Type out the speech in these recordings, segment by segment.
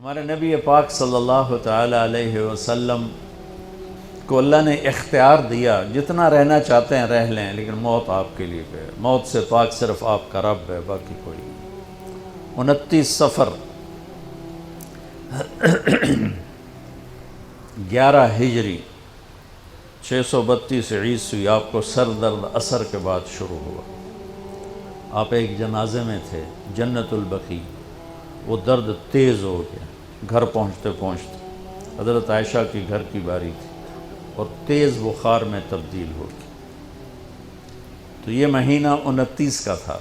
ہمارے نبی پاک صلی اللہ تعالی علیہ وسلم کو اللہ نے اختیار دیا، جتنا رہنا چاہتے ہیں رہ لیں، لیکن موت آپ کے لیے ہے۔ موت سے پاک صرف آپ کا رب ہے، باقی کوئی نہیں۔ 29 صفر 11 ہجری 632 عیسوی آپ کو سر درد عصر کے بعد شروع ہوا۔ آپ ایک جنازے میں تھے جنت البقیع، وہ درد تیز ہو گیا۔ گھر پہنچتے پہنچتے حضرت عائشہ کی گھر کی باری تھی اور تیز بخار میں تبدیل ہو گئی۔ تو یہ مہینہ 29 کا تھا،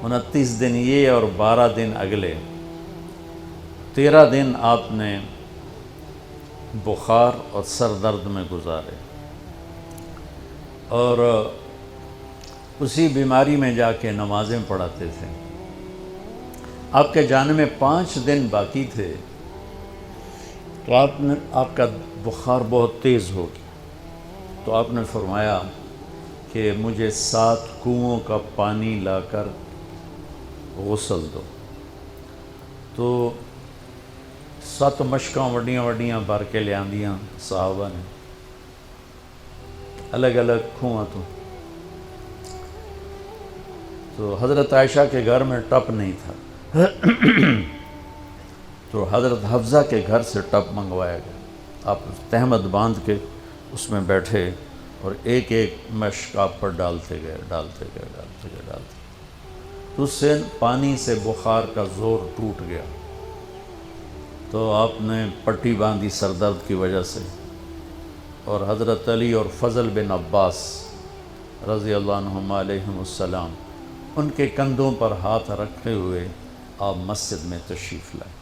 29 دن یہ اور 12 دن اگلے، 13 دن آپ نے بخار اور سر درد میں گزارے، اور اسی بیماری میں جا کے نمازیں پڑھاتے تھے۔ آپ کے جانے میں 5 دن باقی تھے تو آپ کا بخار بہت تیز ہو گیا، تو آپ نے فرمایا کہ مجھے 7 کنوؤں کا پانی لا کر غسل دو۔ تو 7 مشکاں وڈیاں وڈیاں بھر کے لے آندیاں صحابہ نے، الگ الگ کنواں تو حضرت عائشہ کے گھر میں ٹپ نہیں تھا، تو حضرت حفصہ کے گھر سے ٹپ منگوایا گیا۔ آپ تہمت باندھ کے اس میں بیٹھے اور ایک ایک مشک آپ پر ڈالتے گئے تو اس سے پانی سے بخار کا زور ٹوٹ گیا۔ تو آپ نے پٹی باندھی سر درد کی وجہ سے، اور حضرت علی اور فضل بن عباس رضی اللہ عنہما علیہم السلام، ان کے کندھوں پر ہاتھ رکھے ہوئے آپ مسجد میں تشریف لائے۔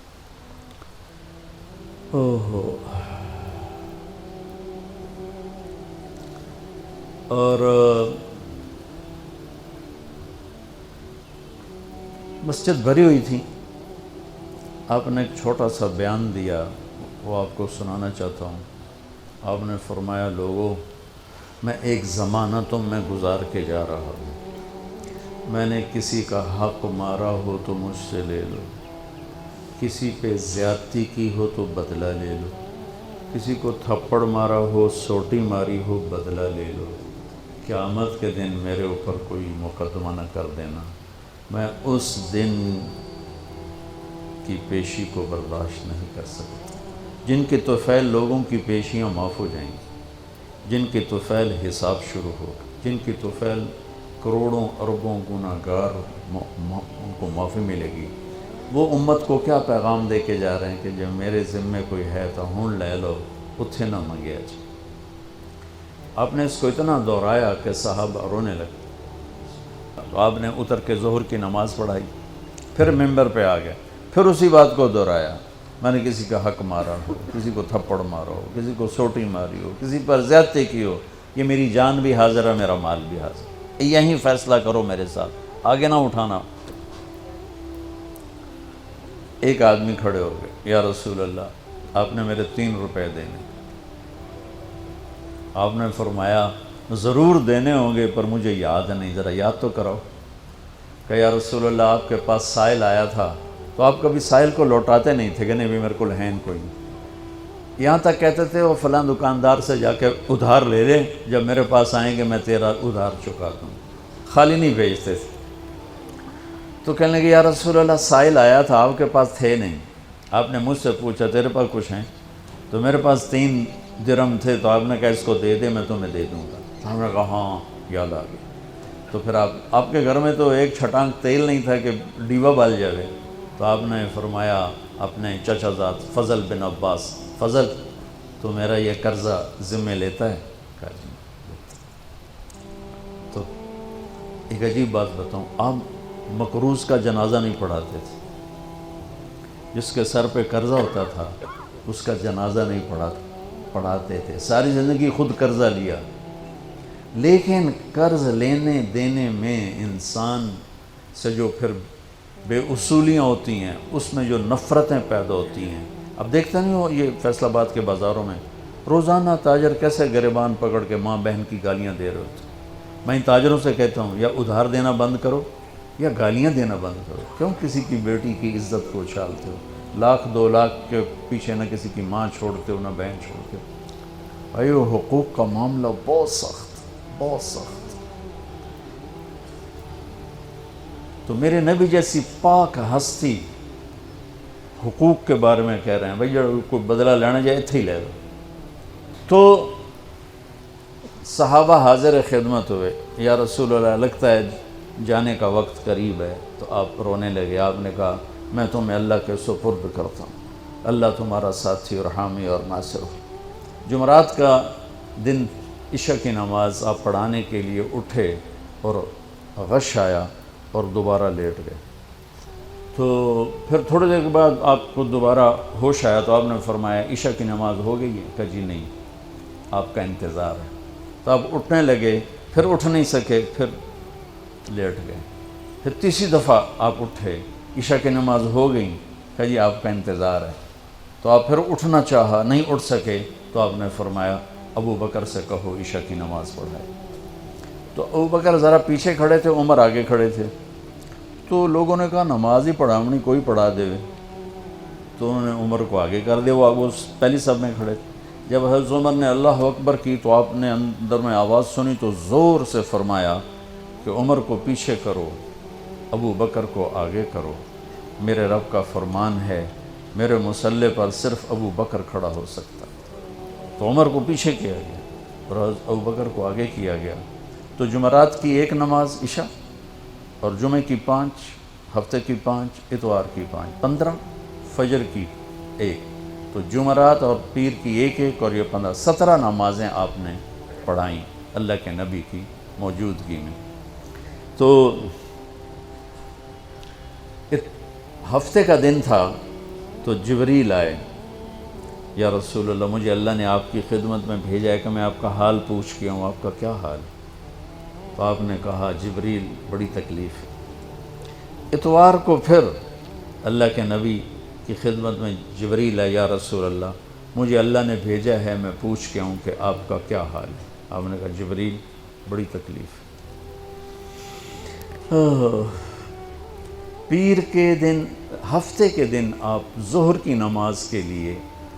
اور مسجد بھری ہوئی تھی۔ آپ نے ایک چھوٹا سا بیان دیا، وہ آپ کو سنانا چاہتا ہوں۔ آپ نے فرمایا، لوگوں، میں ایک زمانہ تم میں گزار کے جا رہا ہوں، میں نے کسی کا حق مارا ہو تو مجھ سے لے لو، کسی پہ زیادتی کی ہو تو بدلہ لے لو، کسی کو تھپڑ مارا ہو، سوٹی ماری ہو، بدلہ لے لو، قیامت کے دن میرے اوپر کوئی مقدمہ نہ کر دینا، میں اس دن کی پیشی کو برداشت نہیں کر سکتا۔ جن کے طفیل لوگوں کی پیشیاں معاف ہو جائیں گی، جن کے طفیل حساب شروع ہوگا، جن کی طفیل کروڑوں اربوں گناہگار ان کو معافی ملے گی، وہ امت کو کیا پیغام دے کے جا رہے ہیں کہ جب میرے ذمے کوئی ہے تو ہون لے لو، اتھے نہ منگیا جائے۔ آپ نے اس کو اتنا دہرایا کہ صحابہ رونے لگے۔ تو آپ نے اتر کے ظہر کی نماز پڑھائی، پھر ممبر پہ آ گئے، پھر اسی بات کو دہرایا، میں نے کسی کا حق مارا ہو، کسی کو تھپڑ مارا ہو، کسی کو سوٹی ماری ہو، کسی پر زیادتی کی ہو، یہ میری جان بھی حاضر ہے، میرا مال بھی حاضر ہے، یہیں فیصلہ کرو میرے ساتھ، آگے نہ اٹھانا۔ ایک آدمی کھڑے ہو گئے، یا رسول اللہ، آپ نے میرے 3 روپے دینے۔ آپ نے فرمایا، ضرور دینے ہوں گے پر مجھے یاد نہیں، ذرا یاد تو کراؤ۔ کہ یا رسول اللہ، آپ کے پاس سائل آیا تھا تو آپ کبھی سائل کو لوٹاتے نہیں تھے کہ نہیں بھی میرے کو لہین کوئی نہیں، یہاں تک کہتے تھے وہ فلاں دکاندار سے جا کے ادھار لے لے، جب میرے پاس آئیں گے میں تیرا ادھار چکا دوں، خالی نہیں بھیجتے تھے۔ تو کہنے لگے، یا رسول اللہ، سائل آیا تھا، آپ کے پاس تھے نہیں، آپ نے مجھ سے پوچھا تیرے پاس کچھ ہیں؟ تو میرے پاس 3 درہم تھے، تو آپ نے کہا اس کو دے دے، میں تمہیں دے دوں گا۔ تو ہم نے کہا ہاں، یاد آ گئی۔ تو پھر آپ کے گھر میں تو ایک چھٹانک تیل نہیں تھا کہ ڈیبا بال جائے، تو آپ نے فرمایا اپنے چچا زاد فضل بن عباس، فضل تو میرا یہ قرضہ ذمہ لیتا ہے؟ کہا جی۔ تو ایک عجیب بات بتاؤں، آپ مقروض کا جنازہ نہیں پڑھاتے تھے، جس کے سر پہ قرضہ ہوتا تھا اس کا جنازہ نہیں پڑھاتے تھے، ساری زندگی خود قرضہ لیا، لیکن قرض لینے دینے میں انسان سے جو پھر بے اصولیاں ہوتی ہیں، اس میں جو نفرتیں پیدا ہوتی ہیں۔ اب دیکھتے نہیں ہو یہ فیصل آباد کے بازاروں میں روزانہ تاجر کیسے گریبان پکڑ کے ماں بہن کی گالیاں دے رہے ہوتے ہیں۔ میں ان تاجروں سے کہتا ہوں، یا ادھار دینا بند کرو یا گالیاں دینا بند کرو، کیوں کسی کی بیٹی کی عزت کو اچھالتے ہو؟ لاکھ 2 لاکھ کے پیچھے نہ کسی کی ماں چھوڑتے ہو نہ بہن چھوڑتے ہو۔ بھائی وہ حقوق کا معاملہ بہت سخت، بہت سخت۔ تو میرے نبی جیسی پاک ہستی حقوق کے بارے میں کہہ رہے ہیں بھائی جب کوئی بدلہ لینا جائے اتھے ہی لے لو۔ تو صحابہ حاضر خدمت ہوئے، یا رسول اللہ لگتا ہے جانے کا وقت قریب ہے۔ تو آپ رونے لگے، آپ نے کہا میں تمہیں اللہ کے سپرد کرتا ہوں، اللہ تمہارا ساتھی اور حامی اور ناصر ہو۔ جمعرات کا دن عشاء کی نماز آپ پڑھانے کے لیے اٹھے اور غش آیا اور دوبارہ لیٹ گئے۔ تو پھر تھوڑی دیر کے بعد آپ کو دوبارہ ہوش آیا تو آپ نے فرمایا عشاء کی نماز ہو گئی ہے؟ کہا جی نہیں، آپ کا انتظار ہے۔ تو آپ اٹھنے لگے، پھر اٹھ نہیں سکے، پھر لیٹ گئے۔ پھر تیسری دفعہ آپ اٹھے، عشاء کی نماز ہو گئی؟ کہا جی آپ کا انتظار ہے۔ تو آپ پھر اٹھنا چاہا، نہیں اٹھ سکے، تو آپ نے فرمایا ابو بکر سے کہو عشاء کی نماز پڑھائے۔ تو ابو بکر ذرا پیچھے کھڑے تھے، عمر آگے کھڑے تھے۔ تو لوگوں نے کہا نماز ہی پڑھاونی، کوئی پڑھا دے۔ تو انہوں نے عمر کو آگے کر دیا، وہ پہلی صف میں کھڑے تھے۔ جب حضرت عمر نے اللہ اکبر کی تو آپ نے اندر میں آواز سنی تو زور سے فرمایا کہ عمر کو پیچھے کرو، ابو بکر کو آگے کرو، میرے رب کا فرمان ہے میرے مصلی پر صرف ابو بکر کھڑا ہو سکتا۔ تو عمر کو پیچھے کیا گیا اور ابو بکر کو آگے کیا گیا۔ تو جمعرات کی 1 نماز عشاء، اور جمعے کی 5، ہفتے کی 5، اتوار کی 5، 15، فجر کی 1۔ تو جمعرات اور پیر کی 1 اور یہ 15، 17 نمازیں آپ نے پڑھائیں اللہ کے نبی کی موجودگی میں۔ تو ہفتے کا دن تھا تو جبریل آئے، یا رسول اللہ مجھے اللہ نے آپ کی خدمت میں بھیجا ہے کہ میں آپ کا حال پوچھ کے ہوں، آپ کا کیا حال؟ تو آپ نے کہا جبریل بڑی تکلیف ہے۔ اتوار کو پھر اللہ کے نبی کی خدمت میں جبریل ہے، یا رسول اللہ مجھے اللہ نے بھیجا ہے میں پوچھ کے ہوں کہ آپ کا کیا حال ہے؟ آپ نے کہا جبریل بڑی تکلیف ہے۔ پیر کے دن، ہفتے کے دن آپ ظہر کی نماز کے لیے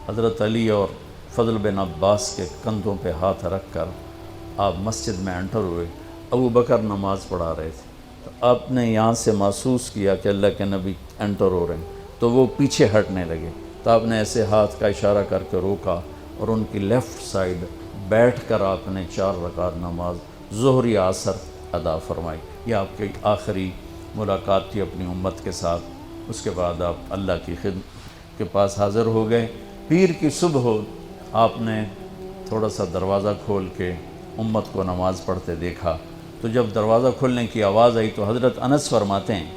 حضرت علی اور فضل بن عباس کے کندھوں پہ ہاتھ رکھ کر آپ مسجد میں انٹر ہوئے۔ ابو بکر نماز پڑھا رہے تھے، تو آپ نے یہاں سے محسوس کیا کہ اللہ کے نبی انٹر ہو رہے ہیں، تو وہ پیچھے ہٹنے لگے۔ تو آپ نے ایسے ہاتھ کا اشارہ کر کے روکا اور ان کی لیفٹ سائڈ بیٹھ کر آپ نے 4 رکعت نماز ظہر یا عصر ادا فرمائی۔ یہ آپ کی آخری ملاقات تھی اپنی امت کے ساتھ۔ اس کے بعد آپ اللہ کی خدمت کے پاس حاضر ہو گئے۔ پیر کی صبح ہو، آپ نے تھوڑا سا دروازہ کھول کے امت کو نماز پڑھتے دیکھا۔ تو جب دروازہ کھولنے کی آواز آئی تو حضرت انس فرماتے ہیں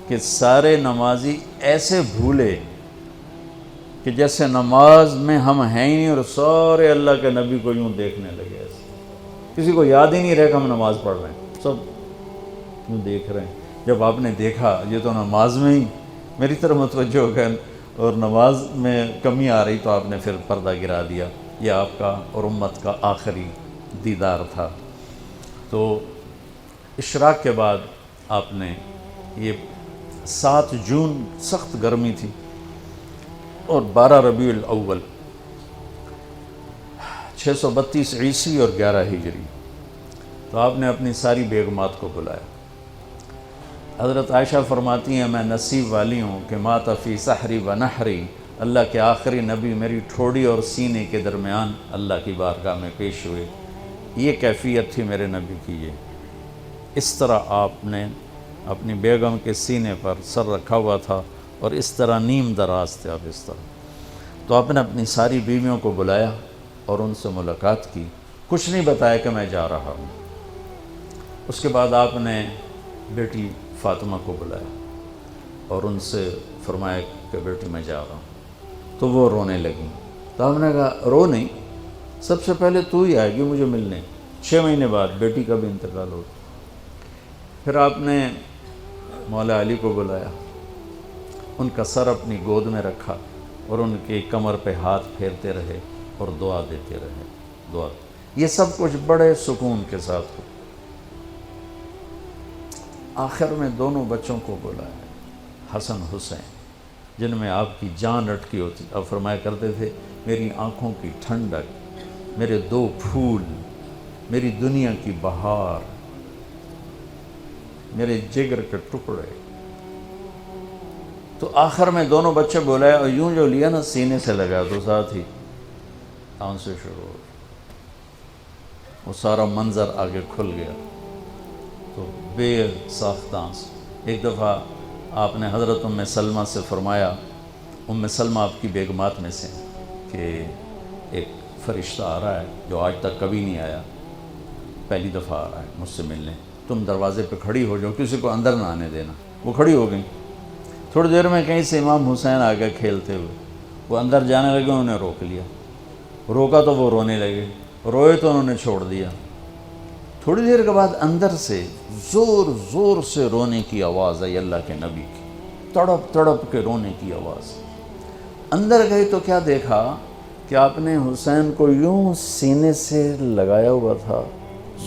کہ سارے نمازی ایسے بھولے کہ جیسے نماز میں ہم ہیں ہی نہیں، اور سارے اللہ کے نبی کو یوں دیکھنے لگے۔ ایسے کسی کو یاد ہی نہیں رہے کہ ہم نماز پڑھ رہے ہیں، سب یوں دیکھ رہے ہیں۔ جب آپ نے دیکھا یہ تو نماز میں ہی میری طرف متوجہ ہو گئے اور نماز میں کمی آ رہی، تو آپ نے پھر پردہ گرا دیا۔ یہ آپ کا اور امت کا آخری دیدار تھا۔ تو اشراق کے بعد آپ نے یہ 7 جون سخت گرمی تھی اور 12 ربیع الاول 632 عیسوی اور 11 ہجری، تو آپ نے اپنی ساری بیگمات کو بلایا۔ حضرت عائشہ فرماتی ہیں میں نصیب والی ہوں کہ مات فی سحری و نحری، اللہ کے آخری نبی میری ٹھوڑی اور سینے کے درمیان اللہ کی بارگاہ میں پیش ہوئے۔ یہ کیفیت تھی میرے نبی کی۔ یہ اس طرح آپ نے اپنی بیگم کے سینے پر سر رکھا ہوا تھا اور اس طرح نیم دراز تھے آپ، اس طرح۔ تو آپ نے اپنی ساری بیویوں کو بلایا اور ان سے ملاقات کی، کچھ نہیں بتایا کہ میں جا رہا ہوں۔ اس کے بعد آپ نے بیٹی فاطمہ کو بلایا اور ان سے فرمایا کہ بیٹی میں جا رہا ہوں۔ تو وہ رونے لگیں۔ تو ہم نے کہا رو نہیں، سب سے پہلے تو ہی آئے گی مجھے ملنے۔ 6 مہینے بعد بیٹی کا بھی انتقال ہو۔ پھر آپ نے مولا علی کو بلایا، ان کا سر اپنی گود میں رکھا اور ان کی کمر پہ ہاتھ پھیرتے رہے اور دعا دیتے رہے، دعا۔ یہ سب کچھ بڑے سکون کے ساتھ ہو۔ آخر میں دونوں بچوں کو بلایا، حسن حسین، جن میں آپ کی جان اٹکی ہوتی. آپ فرمایا کرتے تھے میری آنکھوں کی ٹھنڈک، میرے دو پھول، میری دنیا کی بہار، میرے جگر کے ٹکڑے. تو آخر میں دونوں بچے بولائے اور یوں جو لیا نا سینے سے لگا تو ساتھ ہی آنسو شروع ہو. وہ سارا منظر آگے کھل گیا تو بے ساختہ آنسو. ایک دفعہ آپ نے حضرت ام سلمہ سے فرمایا، ام سلمہ آپ کی بیگمات میں سے، کہ ایک فرشتہ آ رہا ہے جو آج تک کبھی نہیں آیا، پہلی دفعہ آ رہا ہے مجھ سے ملنے، تم دروازے پہ کھڑی ہو جاؤ، کسی کو اندر نہ آنے دینا. وہ کھڑی ہو گئیں. تھوڑی دیر میں کہیں سے امام حسین آ گئے کھیلتے ہوئے. وہ اندر جانے لگے، انہوں نے روک لیا. روکا تو وہ رونے لگے، روئے تو انہوں نے چھوڑ دیا. تھوڑی دیر کے بعد اندر سے زور زور سے رونے کی آواز آئی، اللہ کے نبی کی، تڑپ تڑپ کے رونے کی آواز. اندر گئے تو کیا دیکھا کہ آپ نے حسین کو یوں سینے سے لگایا ہوا تھا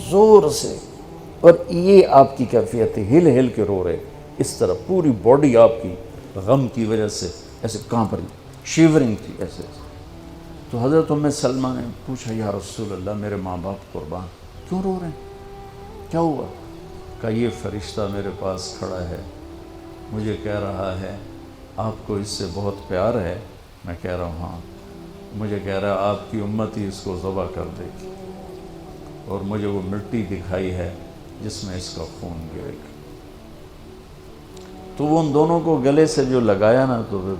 زور سے، اور یہ آپ کی کیفیت تھی، ہل ہل کے رو رہے اس طرح. پوری باڈی آپ کی غم کی وجہ سے ایسے کانپ رہی، شیورنگ تھی ایسے. تو حضرت ام سلمہ نے پوچھا یا رسول اللہ میرے ماں باپ قربان، کیوں رو رہے ہیں، کیا ہوا؟ کہا یہ فرشتہ میرے پاس کھڑا ہے، مجھے کہہ رہا ہے آپ کو اس سے بہت پیار ہے. میں کہہ رہا ہوں ہاں. مجھے کہہ رہا ہے آپ کی امت ہی اس کو ذبح کر دے گی، اور مجھے وہ مٹی دکھائی ہے جس میں اس کا خون گرے گا. تو وہ ان دونوں کو گلے سے جو لگایا نا تو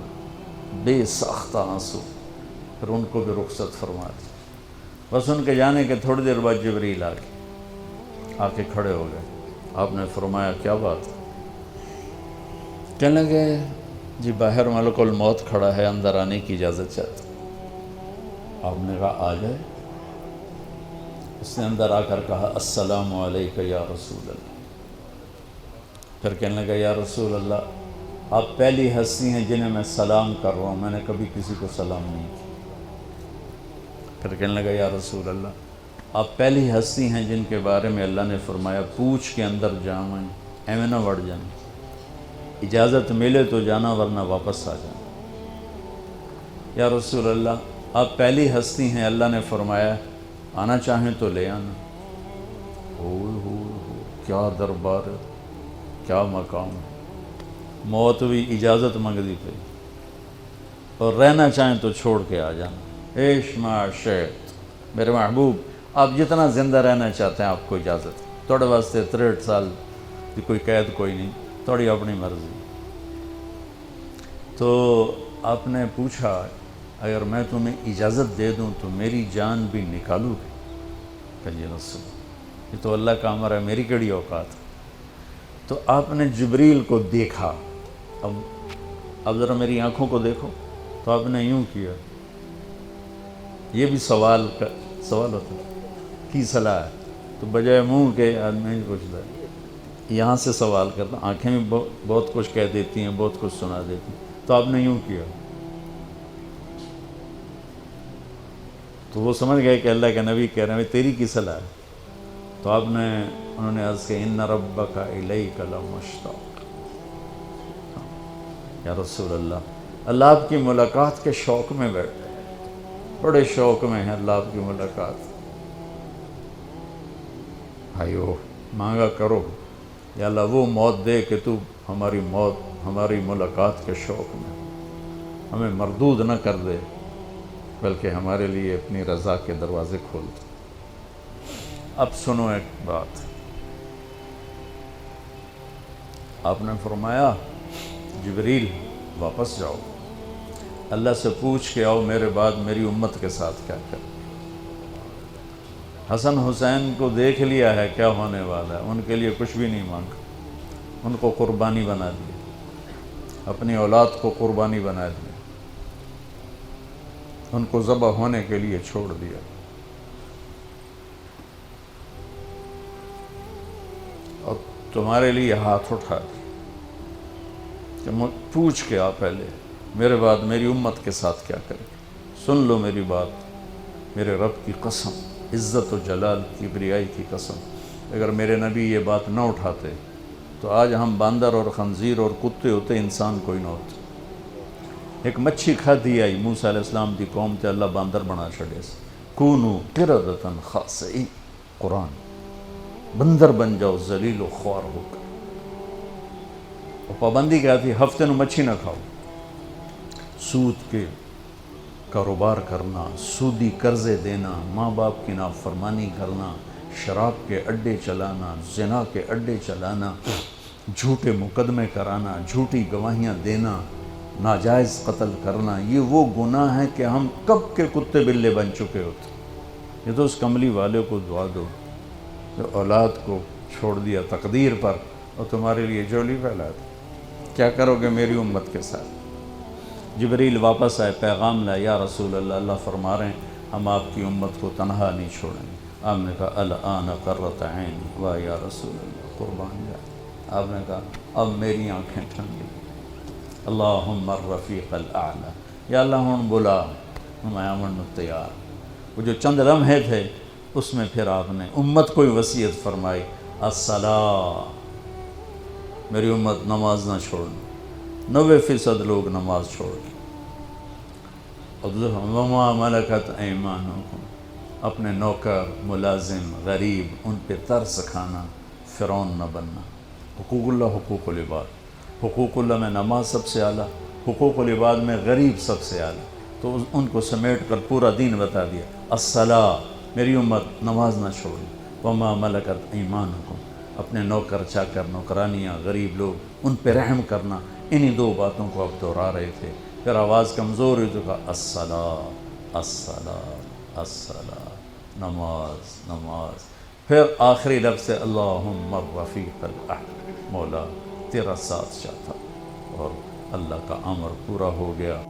بے ساختہ آنسو، پھر ان کو بھی رخصت فرما دی. بس ان کے جانے کے تھوڑی دیر بعد جبریل آ کے کھڑے ہو گئے. آپ نے فرمایا کیا بات؟ کہنے لگے جی باہر ملک الموت کھڑا ہے، اندر آنے کی اجازت چاہتا. آپ نے کہا آ جائے. اس نے اندر آ کر کہا السلام علیکہ یا رسول اللہ. پھر کہنے لگا یا رسول اللہ آپ پہلی ہستی ہیں جنہیں میں سلام کر رہا ہوں، میں نے کبھی کسی کو سلام نہیں کیا. پھر کہنے لگا یا رسول اللہ آپ پہلی ہستی ہیں جن کے بارے میں اللہ نے فرمایا پوچھ کے اندر جائیں، ایویں نہ وڑ جانا، اجازت ملے تو جانا ورنہ واپس آ جانا. یا رسول اللہ آپ پہلی ہستی ہیں اللہ نے فرمایا آنا چاہیں تو لے آنا. ہو کیا دربار ہے، کیا مقام ہے. موت بھی اجازت منگتی پہ، اور رہنا چاہیں تو چھوڑ کے آ جانا. عیش معاشرت میرے محبوب، آپ جتنا زندہ رہنا چاہتے ہیں آپ کو اجازت. تھوڑے واسطے 63 سال کی کوئی قید کوئی نہیں، تھوڑی اپنی مرضی. تو آپ نے پوچھا اگر میں تمہیں اجازت دے دوں تو میری جان بھی نکالو گے؟ کہ جی رسول یہ تو اللہ کا امر ہے، میری کیڑی اوقات. تو آپ نے جبریل کو دیکھا. اب ذرا میری آنکھوں کو دیکھو. تو آپ نے یوں کیا. یہ بھی سوال ہوتا ہے کی صلاح ہے، تو بجائے منہ کے آدمی نہیں پوچھتا ہے، یہاں سے سوال کرتا. آنکھیں بھی بہت کچھ کہہ دیتی ہیں، بہت کچھ سنا دیتی ہیں. تو آپ نے یوں کیا. تو وہ سمجھ گئے کہ اللہ کے نبی کہہ رہے ہیں تیری کی صلاح ہے. تو انہوں نے عرض کہ ان ربک الیک لمشتاق. یا رسول اللہ آپ کی ملاقات کے شوق میں بیٹھے، بڑے شوق میں ہیں اللہ آپ کی ملاقات. بھائیو مانگا کرو یا اللہ وہ موت دے کہ تو ہماری ملاقات کے شوق میں ہمیں مردود نہ کر دے، بلکہ ہمارے لیے اپنی رضا کے دروازے کھول دے. اب سنو ایک بات. آپ نے فرمایا جبریل واپس جاؤ، اللہ سے پوچھ کے آؤ میرے بعد میری امت کے ساتھ کیا کر. حسن حسین کو دیکھ لیا ہے کیا ہونے والا ہے، ان کے لیے کچھ بھی نہیں مانگا. ان کو قربانی بنا دیا، اپنی اولاد کو قربانی بنا دیا، ان کو ذبح ہونے کے لیے چھوڑ دیا. اور تمہارے لیے ہاتھ اٹھا دیا کہ پوچھ کے آ پہلے میرے بعد میری امت کے ساتھ کیا کرے. سن لو میری بات، میرے رب کی قسم، عزت و جلال کی بریائی کی قسم، اگر میرے نبی یہ بات نہ اٹھاتے تو آج ہم باندر اور خنزیر اور کتے ہوتے، انسان کوئی نہ ہوتا. ایک مچھی کھادی آئی موسیٰ علیہ السلام دی قوم تے اللہ باندر بنا چھڑے سے کونو قردتن خاسئین قرآن بندر بن جاؤ ذلیل و خوار ہو کر. اور پابندی کیا تھی؟ ہفتے نو مچھی نہ کھاؤ. سود کے کاروبار کرنا، سودی قرضے دینا، ماں باپ کی نافرمانی کرنا، شراب کے اڈے چلانا، زنا کے اڈے چلانا، جھوٹے مقدمے کرانا، جھوٹی گواہیاں دینا، ناجائز قتل کرنا، یہ وہ گناہ ہے کہ ہم کب کے کتے بلے بن چکے ہوتے. یہ تو اس کملی والے کو دعا دو جو اولاد کو چھوڑ دیا تقدیر پر اور تمہارے لیے جولی پھیلا دی. کیا کرو گے میری امت کے ساتھ؟ جبریل واپس آئے، پیغام لائے، یا رسول اللہ، اللہ فرما رہے ہیں ہم آپ کی امت کو تنہا نہیں چھوڑیں گے. آپ نے کہا الآن قرۃ عینی، واہ یا رسول اللہ، قربان جائے. آپ نے کہا اب میری آنکھیں ٹھنڈی. اللہم الرفیق الاعلی، یا اللہ ہوں بلا میں آمن تیار. وہ جو چند لمحے تھے اس میں پھر آپ نے امت کو وصیت فرمائی، الصلاۃ، میری امت نماز نہ چھوڑنا. 90% لوگ نماز چھوڑ گئے. وما ملکت ایمانکم، اپنے نوکر، ملازم، غریب، ان پہ ترس کھانا، فرعون نہ بننا. حقوق اللہ، حقوق العباد. حقوق اللہ میں نماز سب سے اعلیٰ، حقوق العباد میں غریب سب سے اعلیٰ. تو ان کو سمیٹ کر پورا دین بتا دیا. الصلاۃ، میری امت نماز نہ چھوڑی. وما ملکت ایمانکم، اپنے نوکر چاکر، نوکرانیاں، غریب لوگ، ان پہ رحم کرنا. انہی دو باتوں کو اب دہرا رہے تھے. پھر آواز کمزور ہوئی تو کہا الصلاۃ، الصلاۃ، الصلاۃ، نماز، نماز. پھر آخری لفظ سے اللہم الرفیق الاعلی، مولا تیرا ساتھ چاہتا. اور اللہ کا امر پورا ہو گیا.